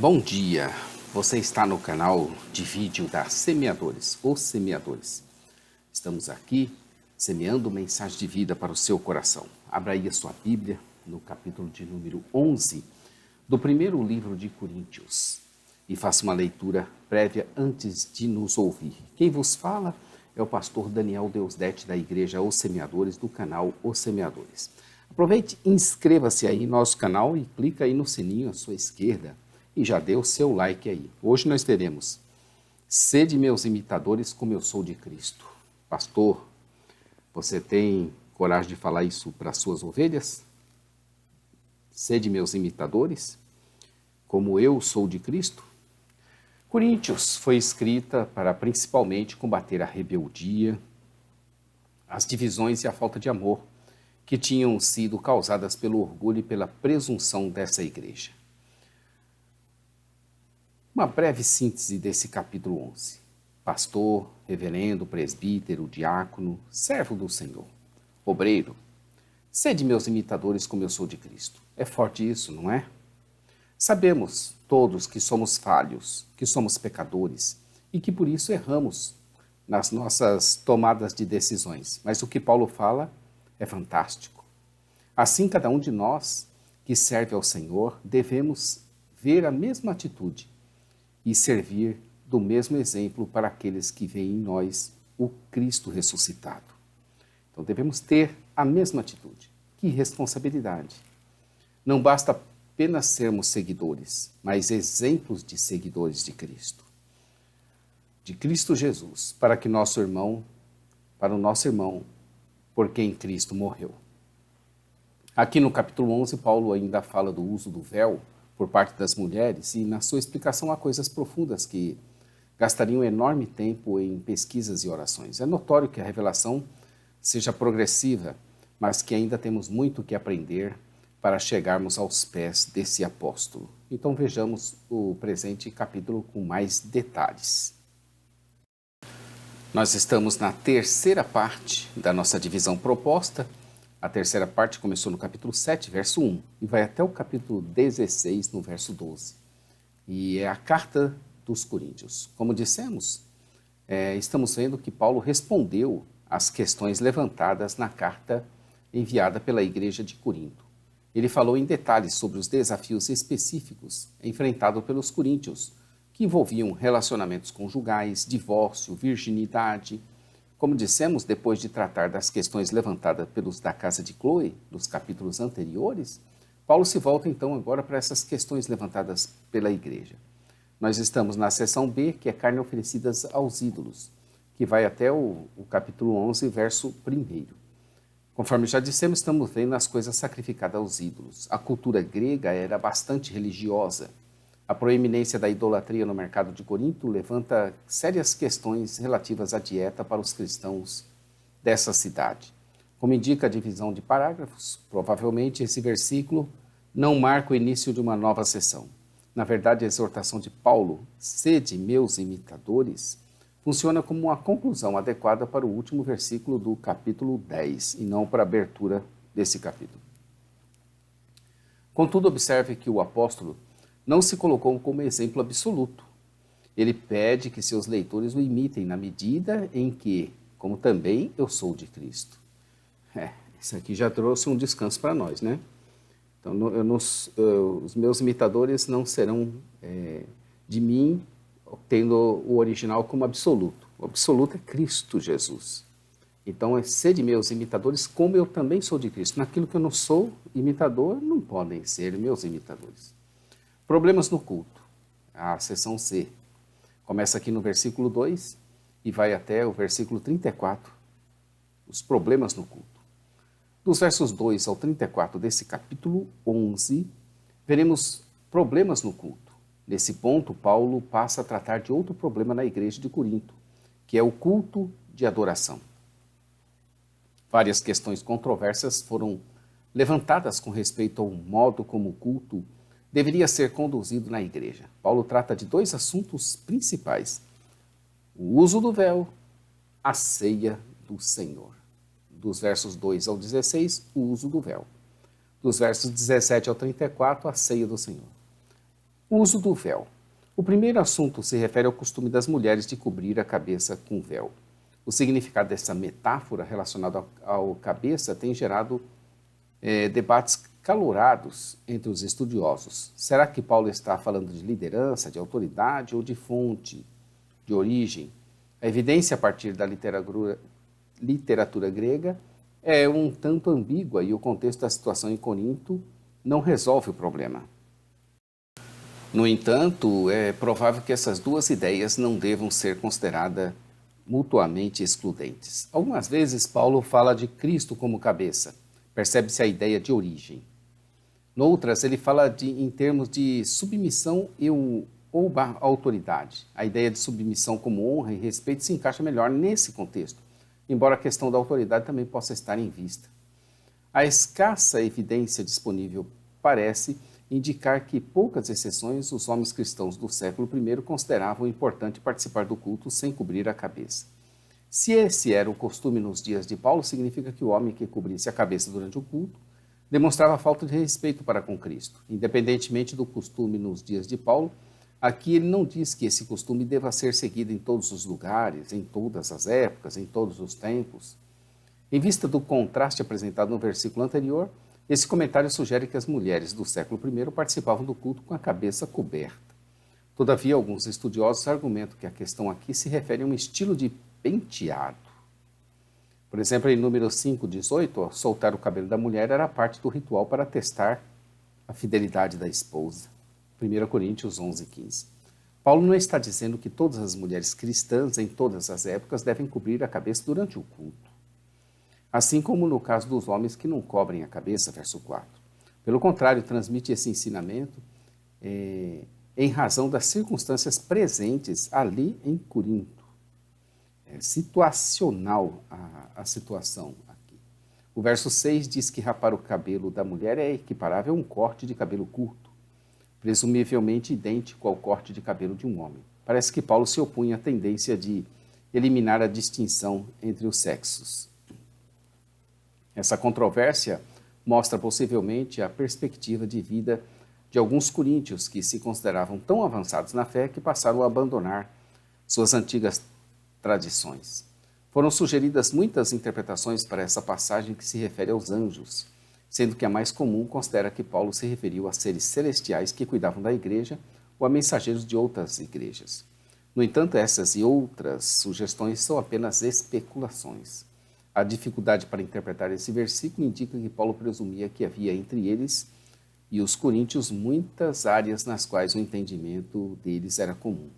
Bom dia, você está no canal de vídeo da Semeadores, os Semeadores. Estamos aqui semeando mensagem de vida para o seu coração. Abra aí a sua Bíblia no capítulo de número 11 do primeiro livro de Coríntios e faça uma leitura prévia antes de nos ouvir. Quem vos fala é o pastor Daniel Deusdete da Igreja Os Semeadores, do canal Os Semeadores. Aproveite e inscreva-se aí no nosso canal e clica aí no sininho à sua esquerda e já dê o seu like aí. Hoje nós teremos Sede meus imitadores como eu sou de Cristo. Pastor, você tem coragem de falar isso para as suas ovelhas? Sede meus imitadores como eu sou de Cristo? Coríntios foi escrita para principalmente combater a rebeldia, as divisões e a falta de amor que tinham sido causadas pelo orgulho e pela presunção dessa igreja. Uma breve síntese desse capítulo 11. Pastor, reverendo, presbítero, diácono, servo do Senhor, obreiro, sede meus imitadores como eu sou de Cristo. É forte isso, não é? Sabemos todos que somos falhos, que somos pecadores e que por isso erramos nas nossas tomadas de decisões. Mas o que Paulo fala é fantástico. Assim, cada um de nós que serve ao Senhor devemos ver a mesma atitude e servir do mesmo exemplo para aqueles que veem em nós o Cristo ressuscitado. Então devemos ter a mesma atitude. Que responsabilidade! Não basta apenas sermos seguidores, mas exemplos de seguidores de Cristo Jesus, para o nosso irmão, por quem Cristo morreu. Aqui no capítulo 11, Paulo ainda fala do uso do véu por parte das mulheres e na sua explicação há coisas profundas que gastariam enorme tempo em pesquisas e orações. É notório que a revelação seja progressiva, mas que ainda temos muito que aprender para chegarmos aos pés desse apóstolo. Então vejamos o presente capítulo com mais detalhes. Nós estamos na terceira parte da nossa divisão proposta. A terceira parte começou no capítulo 7, verso 1, e vai até o capítulo 16, no verso 12. E é a carta dos Coríntios. Como dissemos, estamos vendo que Paulo respondeu às questões levantadas na carta enviada pela igreja de Corinto. Ele falou em detalhes sobre os desafios específicos enfrentados pelos coríntios, que envolviam relacionamentos conjugais, divórcio, virginidade. Como dissemos, depois de tratar das questões levantadas pelos da casa de Cloe, nos capítulos anteriores, Paulo se volta então agora para essas questões levantadas pela igreja. Nós estamos na seção B, que é carne oferecidas aos ídolos, que vai até o capítulo 11, verso 1. Conforme já dissemos, estamos vendo as coisas sacrificadas aos ídolos. A cultura grega era bastante religiosa. A proeminência da idolatria no mercado de Corinto levanta sérias questões relativas à dieta para os cristãos dessa cidade. Como indica a divisão de parágrafos, provavelmente esse versículo não marca o início de uma nova sessão. Na verdade, a exortação de Paulo, sede meus imitadores, funciona como uma conclusão adequada para o último versículo do capítulo 10 e não para a abertura desse capítulo. Contudo, observe que o apóstolo não se colocou como exemplo absoluto. Ele pede que seus leitores o imitem na medida em que, como também eu sou de Cristo. Isso aqui já trouxe um descanso para nós, né? Então, os meus imitadores não serão de mim, tendo o original como absoluto. O absoluto é Cristo Jesus. Então, é ser de meus imitadores como eu também sou de Cristo. Naquilo que eu não sou imitador, não podem ser meus imitadores. Problemas no culto. A seção C. Começa aqui no versículo 2 e vai até o versículo 34. Os problemas no culto. Dos versos 2 ao 34 desse capítulo 11, veremos problemas no culto. Nesse ponto, Paulo passa a tratar de outro problema na igreja de Corinto, que é o culto de adoração. Várias questões controversas foram levantadas com respeito ao modo como o culto deveria ser conduzido na igreja. Paulo trata de dois assuntos principais: o uso do véu, a ceia do Senhor. Dos versos 2 ao 16, o uso do véu. Dos versos 17 ao 34, a ceia do Senhor. O uso do véu. O primeiro assunto se refere ao costume das mulheres de cobrir a cabeça com véu. O significado dessa metáfora relacionada ao cabeça tem gerado debates calorados entre os estudiosos. Será que Paulo está falando de liderança, de autoridade ou de fonte, de origem? A evidência a partir da literatura grega é um tanto ambígua e o contexto da situação em Corinto não resolve o problema. No entanto, é provável que essas duas ideias não devam ser consideradas mutuamente excludentes. Algumas vezes Paulo fala de Cristo como cabeça, percebe-se a ideia de origem. Noutras, ele fala em termos de submissão ou autoridade. A ideia de submissão como honra e respeito se encaixa melhor nesse contexto, embora a questão da autoridade também possa estar em vista. A escassa evidência disponível parece indicar que, poucas exceções, os homens cristãos do século I consideravam importante participar do culto sem cobrir a cabeça. Se esse era o costume nos dias de Paulo, significa que o homem que cobrisse a cabeça durante o culto demonstrava falta de respeito para com Cristo. Independentemente do costume nos dias de Paulo, aqui ele não diz que esse costume deva ser seguido em todos os lugares, em todas as épocas, em todos os tempos. Em vista do contraste apresentado no versículo anterior, esse comentário sugere que as mulheres do século I participavam do culto com a cabeça coberta. Todavia, alguns estudiosos argumentam que a questão aqui se refere a um estilo de penteado. Por exemplo, em Números 5:18, soltar o cabelo da mulher era parte do ritual para testar a fidelidade da esposa. 1 Coríntios 11:15. Paulo não está dizendo que todas as mulheres cristãs, em todas as épocas, devem cobrir a cabeça durante o culto. Assim como no caso dos homens que não cobrem a cabeça, verso 4. Pelo contrário, transmite esse ensinamento em razão das circunstâncias presentes ali em Corinto. É situacional a situação aqui. O verso 6 diz que rapar o cabelo da mulher é equiparável a um corte de cabelo curto, presumivelmente idêntico ao corte de cabelo de um homem. Parece que Paulo se opunha à tendência de eliminar a distinção entre os sexos. Essa controvérsia mostra possivelmente a perspectiva de vida de alguns coríntios que se consideravam tão avançados na fé que passaram a abandonar suas antigas tradições. Foram sugeridas muitas interpretações para essa passagem que se refere aos anjos, sendo que a mais comum considera que Paulo se referiu a seres celestiais que cuidavam da igreja ou a mensageiros de outras igrejas. No entanto, essas e outras sugestões são apenas especulações. A dificuldade para interpretar esse versículo indica que Paulo presumia que havia entre eles e os coríntios muitas áreas nas quais o entendimento deles era comum.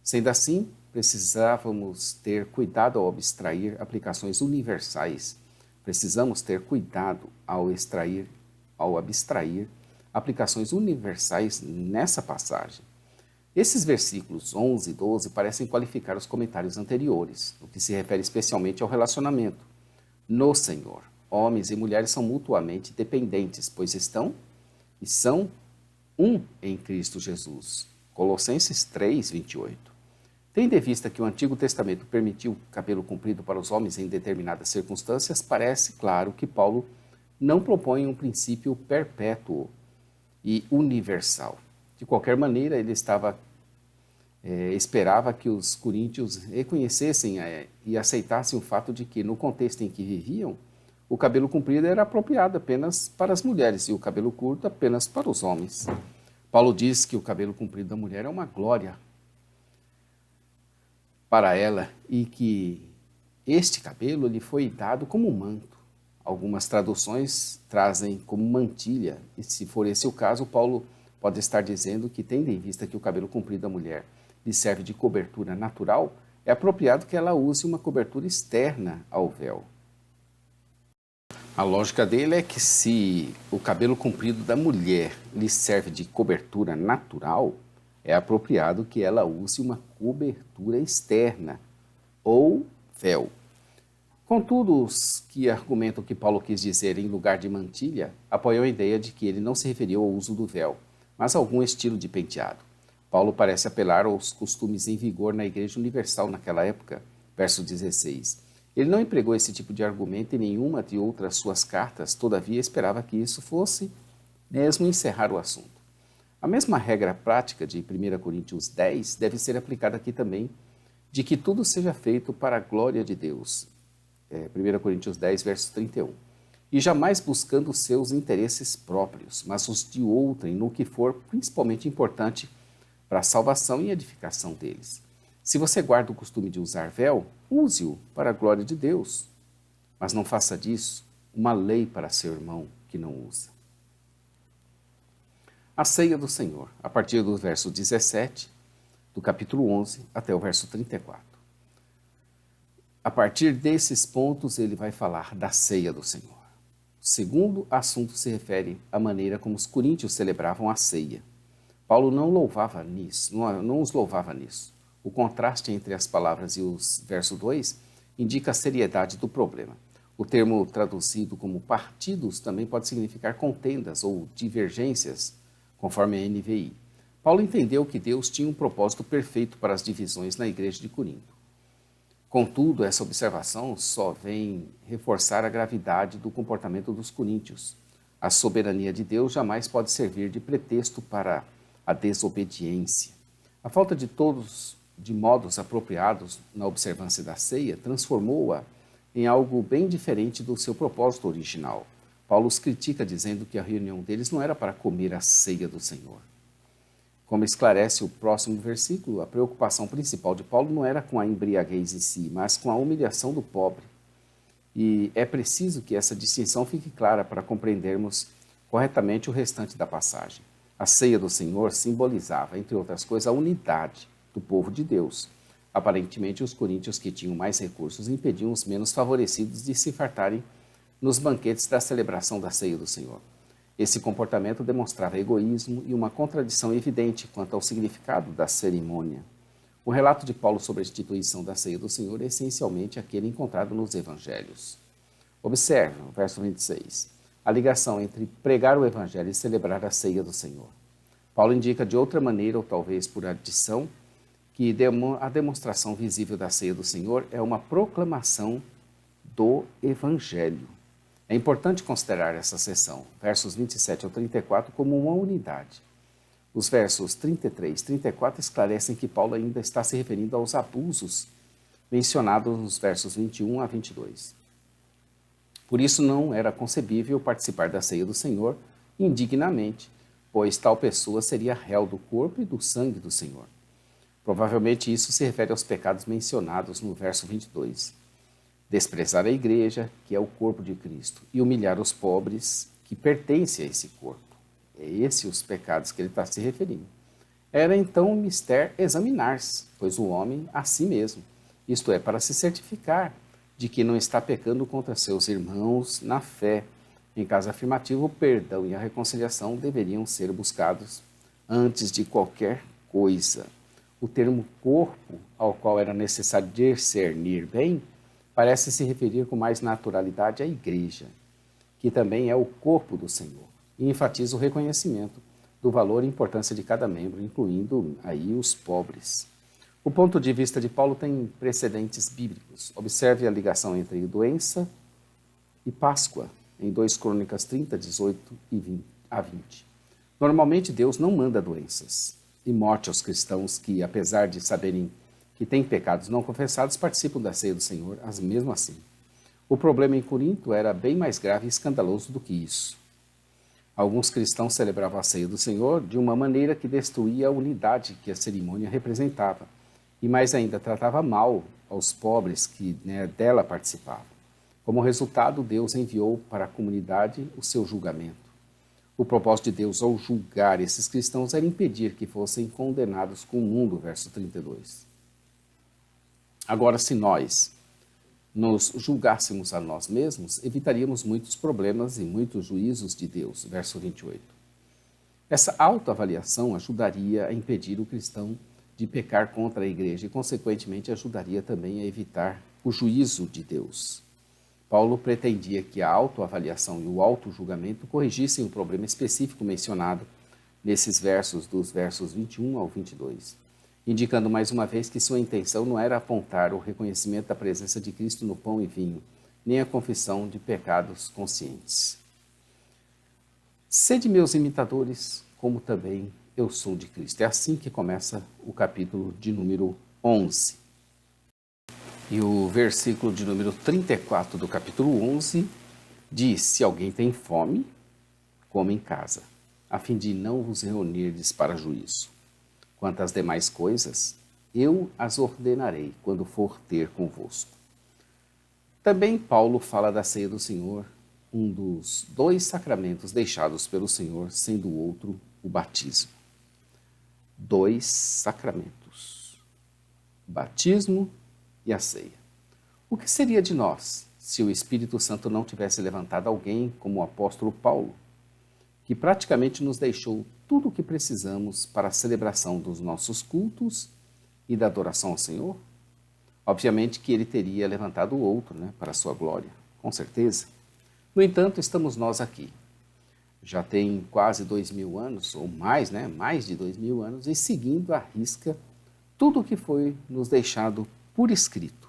Sendo assim, precisávamos ter cuidado ao abstrair aplicações universais. Precisamos ter cuidado ao abstrair aplicações universais nessa passagem. Esses versículos 11 e 12 parecem qualificar os comentários anteriores, no que se refere especialmente ao relacionamento no Senhor. Homens e mulheres são mutuamente dependentes, pois estão e são um em Cristo Jesus. Colossenses 3:28. Tendo em vista que o Antigo Testamento permitiu cabelo comprido para os homens em determinadas circunstâncias, parece claro que Paulo não propõe um princípio perpétuo e universal. De qualquer maneira, ele esperava que os coríntios reconhecessem e aceitassem o fato de que, no contexto em que viviam, o cabelo comprido era apropriado apenas para as mulheres e o cabelo curto apenas para os homens. Paulo diz que o cabelo comprido da mulher é uma glória para ela e que este cabelo lhe foi dado como manto. Algumas traduções trazem como mantilha, e se for esse o caso, Paulo pode estar dizendo que, tendo em vista que o cabelo comprido da mulher lhe serve de cobertura natural, é apropriado que ela use uma cobertura externa ao véu. A lógica dele é que se o cabelo comprido da mulher lhe serve de cobertura natural, é apropriado que ela use uma cobertura externa, ou véu. Contudo, os que argumentam que Paulo quis dizer em lugar de mantilha, apoiam a ideia de que ele não se referiu ao uso do véu, mas a algum estilo de penteado. Paulo parece apelar aos costumes em vigor na Igreja Universal naquela época, verso 16. Ele não empregou esse tipo de argumento em nenhuma de outras suas cartas, todavia esperava que isso fosse mesmo encerrar o assunto. A mesma regra prática de 1 Coríntios 10 deve ser aplicada aqui também, de que tudo seja feito para a glória de Deus. 1 Coríntios 10, verso 31. E jamais buscando os seus interesses próprios, mas os de outrem, no que for principalmente importante para a salvação e edificação deles. Se você guarda o costume de usar véu, use-o para a glória de Deus, mas não faça disso uma lei para seu irmão que não usa. A ceia do Senhor, a partir do verso 17, do capítulo 11 até o verso 34. A partir desses pontos, ele vai falar da ceia do Senhor. O segundo assunto se refere à maneira como os coríntios celebravam a ceia. Paulo não os louvava nisso. O contraste entre as palavras e os verso 2 indica a seriedade do problema. O termo traduzido como partidos também pode significar contendas ou divergências, conforme a NVI. Paulo entendeu que Deus tinha um propósito perfeito para as divisões na igreja de Corinto. Contudo, essa observação só vem reforçar a gravidade do comportamento dos coríntios. A soberania de Deus jamais pode servir de pretexto para a desobediência. A falta de modos apropriados na observância da ceia transformou-a em algo bem diferente do seu propósito original. Paulo os critica dizendo que a reunião deles não era para comer a ceia do Senhor. Como esclarece o próximo versículo, a preocupação principal de Paulo não era com a embriaguez em si, mas com a humilhação do pobre. E é preciso que essa distinção fique clara para compreendermos corretamente o restante da passagem. A ceia do Senhor simbolizava, entre outras coisas, a unidade do povo de Deus. Aparentemente, os coríntios que tinham mais recursos impediam os menos favorecidos de se fartarem nos banquetes da celebração da ceia do Senhor. Esse comportamento demonstrava egoísmo e uma contradição evidente quanto ao significado da cerimônia. O relato de Paulo sobre a instituição da ceia do Senhor é essencialmente aquele encontrado nos evangelhos. Observe o verso 26, a ligação entre pregar o evangelho e celebrar a ceia do Senhor. Paulo indica de outra maneira, ou talvez por adição, que a demonstração visível da ceia do Senhor é uma proclamação do evangelho. É importante considerar essa seção, versos 27 ao 34, como uma unidade. Os versos 33 e 34 esclarecem que Paulo ainda está se referindo aos abusos mencionados nos versos 21 a 22. Por isso não era concebível participar da ceia do Senhor indignamente, pois tal pessoa seria réu do corpo e do sangue do Senhor. Provavelmente isso se refere aos pecados mencionados no verso 22. Desprezar a igreja, que é o corpo de Cristo, e humilhar os pobres, que pertencem a esse corpo. É esses os pecados que ele está se referindo. Era então mister examinar-se, pois o homem a si mesmo, isto é, para se certificar de que não está pecando contra seus irmãos na fé. Em caso afirmativo, o perdão e a reconciliação deveriam ser buscados antes de qualquer coisa. O termo corpo, ao qual era necessário discernir bem, parece se referir com mais naturalidade à igreja, que também é o corpo do Senhor, e enfatiza o reconhecimento do valor e importância de cada membro, incluindo aí os pobres. O ponto de vista de Paulo tem precedentes bíblicos. Observe a ligação entre doença e Páscoa, em 2 Crônicas 30, 18 a 20. Normalmente Deus não manda doenças e morte aos cristãos que, apesar de saberem que têm pecados não confessados, participam da ceia do Senhor, mesmo assim. O problema em Corinto era bem mais grave e escandaloso do que isso. Alguns cristãos celebravam a ceia do Senhor de uma maneira que destruía a unidade que a cerimônia representava, e mais ainda tratava mal aos pobres que dela participavam. Como resultado, Deus enviou para a comunidade o seu julgamento. O propósito de Deus ao julgar esses cristãos era impedir que fossem condenados com o mundo, verso 32. Agora, se nós nos julgássemos a nós mesmos, evitaríamos muitos problemas e muitos juízos de Deus. Verso 28. Essa autoavaliação ajudaria a impedir o cristão de pecar contra a igreja e, consequentemente, ajudaria também a evitar o juízo de Deus. Paulo pretendia que a autoavaliação e o autojulgamento corrigissem o problema específico mencionado nesses versos, dos versos 21 ao 22. Indicando mais uma vez que sua intenção não era apontar o reconhecimento da presença de Cristo no pão e vinho, nem a confissão de pecados conscientes. Sede meus imitadores, como também eu sou de Cristo. É assim que começa o capítulo de número 11. E o versículo de número 34 do capítulo 11 diz: se alguém tem fome, coma em casa, a fim de não vos reunirdes para juízo. Quanto às demais coisas, eu as ordenarei quando for ter convosco. Também Paulo fala da ceia do Senhor, um dos 2 sacramentos deixados pelo Senhor, sendo o outro o batismo. 2 sacramentos: o batismo e a ceia. O que seria de nós se o Espírito Santo não tivesse levantado alguém como o apóstolo Paulo, que praticamente nos deixou tudo o que precisamos para a celebração dos nossos cultos e da adoração ao Senhor? Obviamente que ele teria levantado outro, para a sua glória, com certeza. No entanto, estamos nós aqui. Já tem quase 2000 anos, ou mais, mais de 2000 anos, e seguindo à risca tudo o que foi nos deixado por escrito.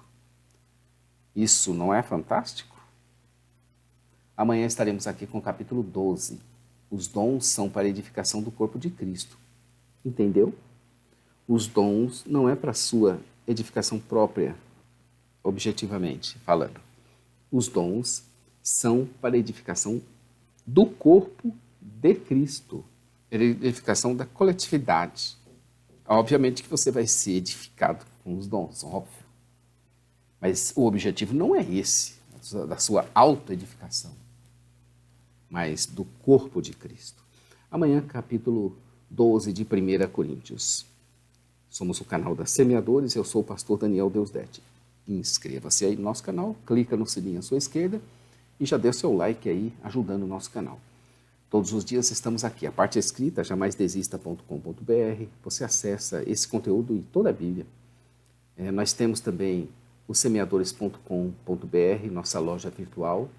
Isso não é fantástico? Amanhã estaremos aqui com o capítulo 12. Os dons são para a edificação do corpo de Cristo. Entendeu? Os dons não é para a sua edificação própria, objetivamente falando. Os dons são para a edificação do corpo de Cristo, a edificação da coletividade. Obviamente que você vai ser edificado com os dons, óbvio. Mas o objetivo não é esse, da sua autoedificação, mas do corpo de Cristo. Amanhã, capítulo 12 de 1 Coríntios. Somos o canal da Semeadores, eu sou o pastor Daniel Deusdedit. Inscreva-se aí no nosso canal, clica no sininho à sua esquerda e já dê o seu like aí, ajudando o nosso canal. Todos os dias estamos aqui. A parte escrita, jamaisdesista.com.br, você acessa esse conteúdo e toda a Bíblia. Nós temos também o semeadores.com.br, nossa loja virtual,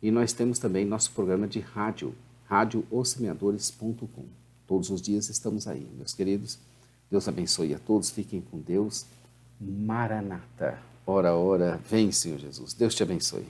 e nós temos também nosso programa de rádio, radioossemeadores.com. Todos os dias estamos aí, meus queridos. Deus abençoe a todos, fiquem com Deus. Maranata, ora, ora, vem, Senhor Jesus. Deus te abençoe.